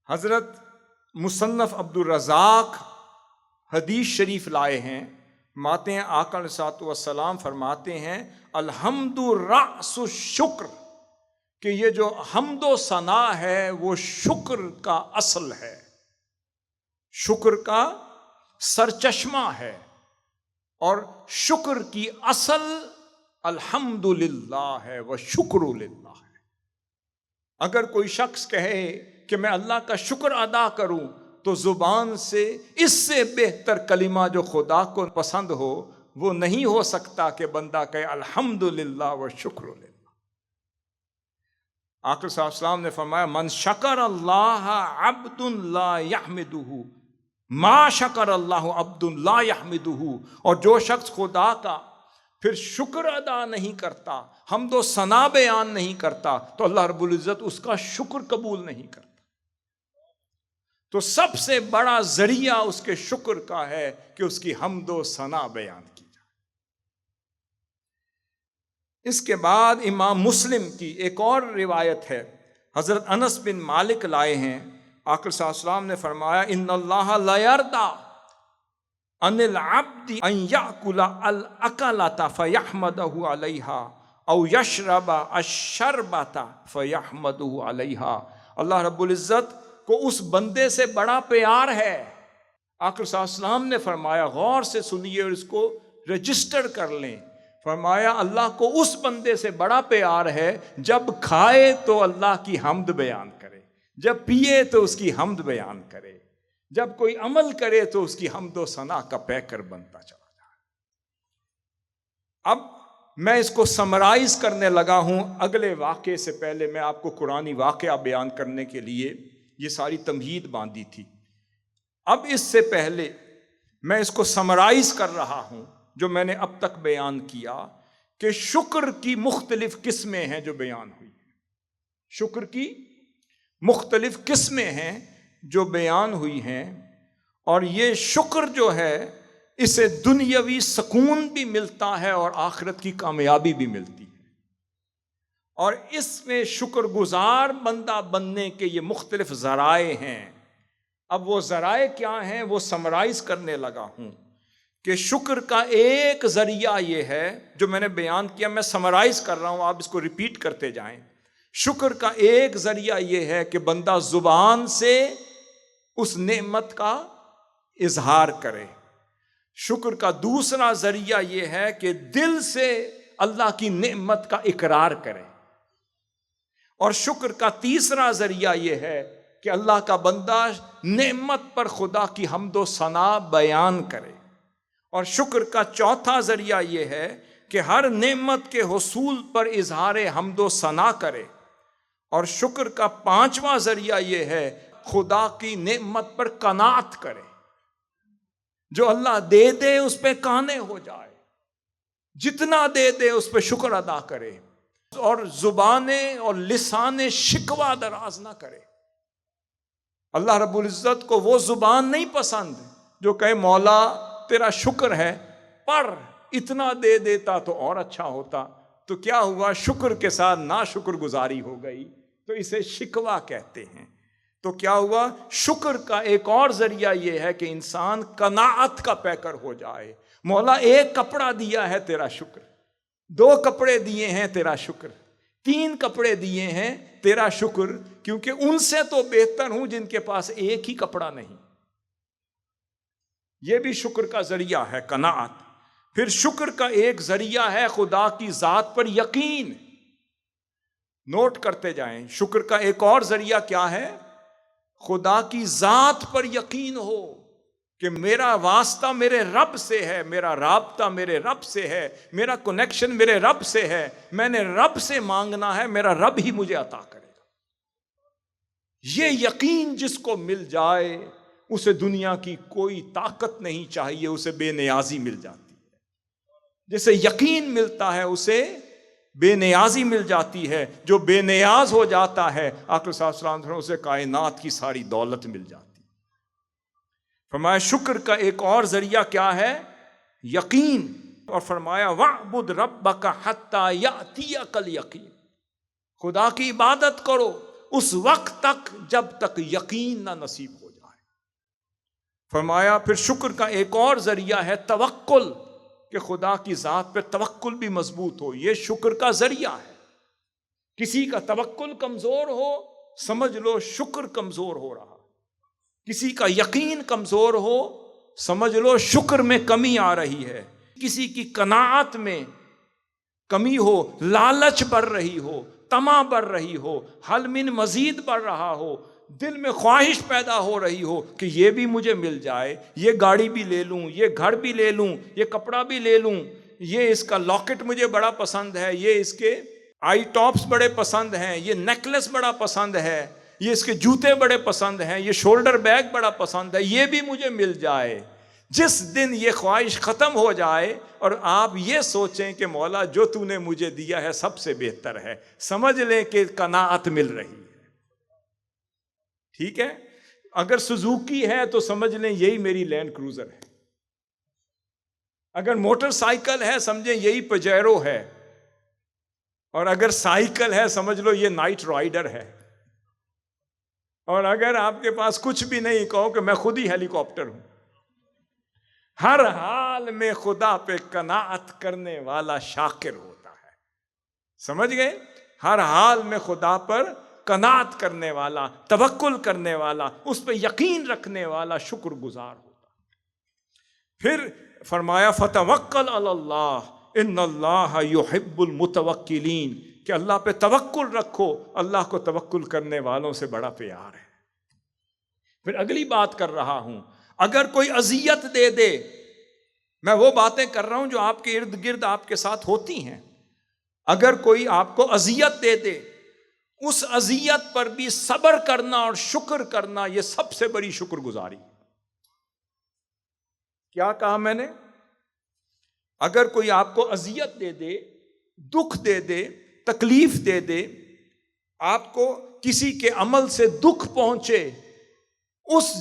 حضرت مصنف عبدالرزاق حدیث شریف لائے ہیں، ماتے ہیں آقا علیہ الصلوۃ والسلام فرماتے ہیں الحمد رأس الشکر، کہ یہ جو حمد و ثنا ہے وہ شکر کا اصل ہے، شکر کا سرچشمہ ہے، اور شکر کی اصل الحمد للہ ہے وشکر للہ ہے۔ اگر کوئی شخص کہے کہ میں اللہ کا شکر ادا کروں تو زبان سے اس سے بہتر کلمہ جو خدا کو پسند ہو وہ نہیں ہو سکتا کہ بندہ کہے الحمد للہ وشکر للہ۔ آقا صلی اللہ علیہ وسلم نے فرمایا من شکر اللہ عبد لا یحمدہ ما شکر اللہ عبد لا یحمدہ، اور جو شخص خدا کا پھر شکر ادا نہیں کرتا، حمد و ثنا بیان نہیں کرتا، تو اللہ رب العزت اس کا شکر قبول نہیں کرتا۔ تو سب سے بڑا ذریعہ اس کے شکر کا ہے کہ اس کی حمد و ثنا بیان کی جائے۔ اس کے بعد امام مسلم کی ایک اور روایت ہے، حضرت انس بن مالک لائے ہیں، آقا صلی اللہ علیہ وسلم نے فرمایا ان اللہ لا یرضی ان العبد ان یأکل الاکلۃ فیحمدہ علیہا او یشرب الشربۃ فیحمدہ علیہا۔ اللہ رب العزت کو اس بندے سے بڑا پیار ہے۔ آقا صلی اللہ علیہ وسلم نے فرمایا، غور سے سنیے اور اس کو رجسٹر کر لیں، فرمایا اللہ کو اس بندے سے بڑا پیار ہے جب کھائے تو اللہ کی حمد بیان کرے، جب پیے تو اس کی حمد بیان کرے، جب کوئی عمل کرے تو اس کی حمد و ثنا کا پیکر بنتا چلا جائے۔ اب میں اس کو سمرائز کرنے لگا ہوں، اگلے واقعے سے پہلے میں آپ کو قرآنی واقعہ بیان کرنے کے لیے یہ ساری تمہید باندھی تھی۔ اب اس سے پہلے میں اس کو سمرائز کر رہا ہوں جو میں نے اب تک بیان کیا، کہ شکر کی مختلف قسمیں ہیں جو بیان ہوئی ہیں، شکر کی مختلف قسمیں ہیں جو بیان ہوئی ہیں، اور یہ شکر جو ہے اسے دنیاوی سکون بھی ملتا ہے اور آخرت کی کامیابی بھی ملتی ہے، اور اس میں شکر گزار بندہ بننے کے یہ مختلف ذرائع ہیں۔ اب وہ ذرائع کیا ہیں وہ سمرائز کرنے لگا ہوں، کہ شکر کا ایک ذریعہ یہ ہے جو میں نے بیان کیا، میں سمرائز کر رہا ہوں، آپ اس کو ریپیٹ کرتے جائیں۔ شکر کا ایک ذریعہ یہ ہے کہ بندہ زبان سے اس نعمت کا اظہار کرے، شکر کا دوسرا ذریعہ یہ ہے کہ دل سے اللہ کی نعمت کا اقرار کرے، اور شکر کا تیسرا ذریعہ یہ ہے کہ اللہ کا بندہ نعمت پر خدا کی حمد و ثنا بیان کرے، اور شکر کا چوتھا ذریعہ یہ ہے کہ ہر نعمت کے حصول پر اظہار حمد و ثنا کرے، اور شکر کا پانچواں ذریعہ یہ ہے خدا کی نعمت پر قناعت کرے، جو اللہ دے دے اس پہ قانے ہو جائے، جتنا دے دے اس پہ شکر ادا کرے، اور زبانیں اور لسان شکوہ دراز نہ کرے۔ اللہ رب العزت کو وہ زبان نہیں پسند جو کہے مولا تیرا شکر ہے پر اتنا دے دیتا تو اور اچھا ہوتا، تو کیا ہوا، شکر کے ساتھ ناشکر گزاری ہو گئی، تو اسے شکوہ کہتے ہیں۔ تو کیا ہوا، شکر کا ایک اور ذریعہ یہ ہے کہ انسان قناعت کا پیکر ہو جائے، مولا ایک کپڑا دیا ہے تیرا شکر، 2 کپڑے دیے ہیں تیرا شکر، 3 کپڑے دیے ہیں تیرا شکر، کیونکہ ان سے تو بہتر ہوں جن کے پاس ایک ہی کپڑا نہیں۔ یہ بھی شکر کا ذریعہ ہے، قناعت۔ پھر شکر کا ایک ذریعہ ہے خدا کی ذات پر یقین۔ نوٹ کرتے جائیں، شکر کا ایک اور ذریعہ کیا ہے، خدا کی ذات پر یقین ہو کہ میرا واسطہ میرے رب سے ہے، میرا رابطہ میرے رب سے ہے، میرا کنیکشن میرے رب سے ہے، میں نے رب سے مانگنا ہے، میرا رب ہی مجھے عطا کرے گا۔ یہ یقین جس کو مل جائے اسے دنیا کی کوئی طاقت نہیں چاہیے، اسے بے نیازی مل جاتی ہے۔ جسے یقین ملتا ہے اسے بے نیازی مل جاتی ہے، جو بے نیاز ہو جاتا ہے آقا صلی اللہ علیہ وسلم اسے کائنات کی ساری دولت مل جاتی ہے۔ فرمایا شکر کا ایک اور ذریعہ کیا ہے، یقین، اور فرمایا وَاعْبُدْ رَبَّكَ حَتَّى يَأْتِيَكَ الْيَقِينُ، خدا کی عبادت کرو اس وقت تک جب تک یقین نہ نصیب ہو جائے۔ فرمایا پھر شکر کا ایک اور ذریعہ ہے توکل، کہ خدا کی ذات پہ توکل بھی مضبوط ہو، یہ شکر کا ذریعہ ہے۔ کسی کا توکل کمزور ہو، سمجھ لو شکر کمزور ہو رہا۔ کسی کا یقین کمزور ہو، سمجھ لو شکر میں کمی آ رہی ہے۔ کسی کی قناعت میں کمی ہو، لالچ بڑھ رہی ہو، طمع بڑھ رہی ہو، حل من مزید بڑھ رہا ہو، دل میں خواہش پیدا ہو رہی ہو کہ یہ بھی مجھے مل جائے، یہ گاڑی بھی لے لوں، یہ گھر بھی لے لوں، یہ کپڑا بھی لے لوں، یہ اس کا لاکٹ مجھے بڑا پسند ہے، یہ اس کے آئی ٹاپس بڑے پسند ہیں، یہ نیکلس بڑا پسند ہے، یہ اس کے جوتے بڑے پسند ہیں، یہ شولڈر بیگ بڑا پسند ہے، یہ بھی مجھے مل جائے۔ جس دن یہ خواہش ختم ہو جائے اور آپ یہ سوچیں کہ مولا جو تو نے مجھے دیا ہے سب سے بہتر ہے، سمجھ لیں کہ قناعت مل رہی ہے۔ ٹھیک ہے؟ اگر سوزوکی ہے تو سمجھ لیں یہی میری لینڈ کروزر ہے، اگر موٹر سائیکل ہے سمجھیں یہی پجیرو ہے، اور اگر سائیکل ہے سمجھ لو یہ نائٹ رائڈر ہے، اور اگر آپ کے پاس کچھ بھی نہیں کہو کہ میں خود ہی ہیلی کاپٹر ہوں۔ ہر حال میں خدا پہ قناعت کرنے والا شاکر ہوتا ہے، سمجھ گئے؟ ہر حال میں خدا پر قناعت کرنے والا، توکل کرنے والا، اس پہ یقین رکھنے والا شکر گزار ہوتا ہے۔ پھر فرمایا فتوکل علی اللہ ان اللہ یحب المتوکلین، کہ اللہ پہ توکل رکھو، اللہ کو توکل کرنے والوں سے بڑا پیار ہے۔ پھر اگلی بات کر رہا ہوں، اگر کوئی اذیت دے دے، میں وہ باتیں کر رہا ہوں جو آپ کے ارد گرد آپ کے ساتھ ہوتی ہیں، اگر کوئی آپ کو اذیت دے دے، اس اذیت پر بھی صبر کرنا اور شکر کرنا، یہ سب سے بڑی شکر گزاری۔ کیا کہا میں نے؟ اگر کوئی آپ کو اذیت دے دے، دکھ دے دے، تکلیف دے دے، آپ کو کسی کے عمل سے دکھ پہنچے، اس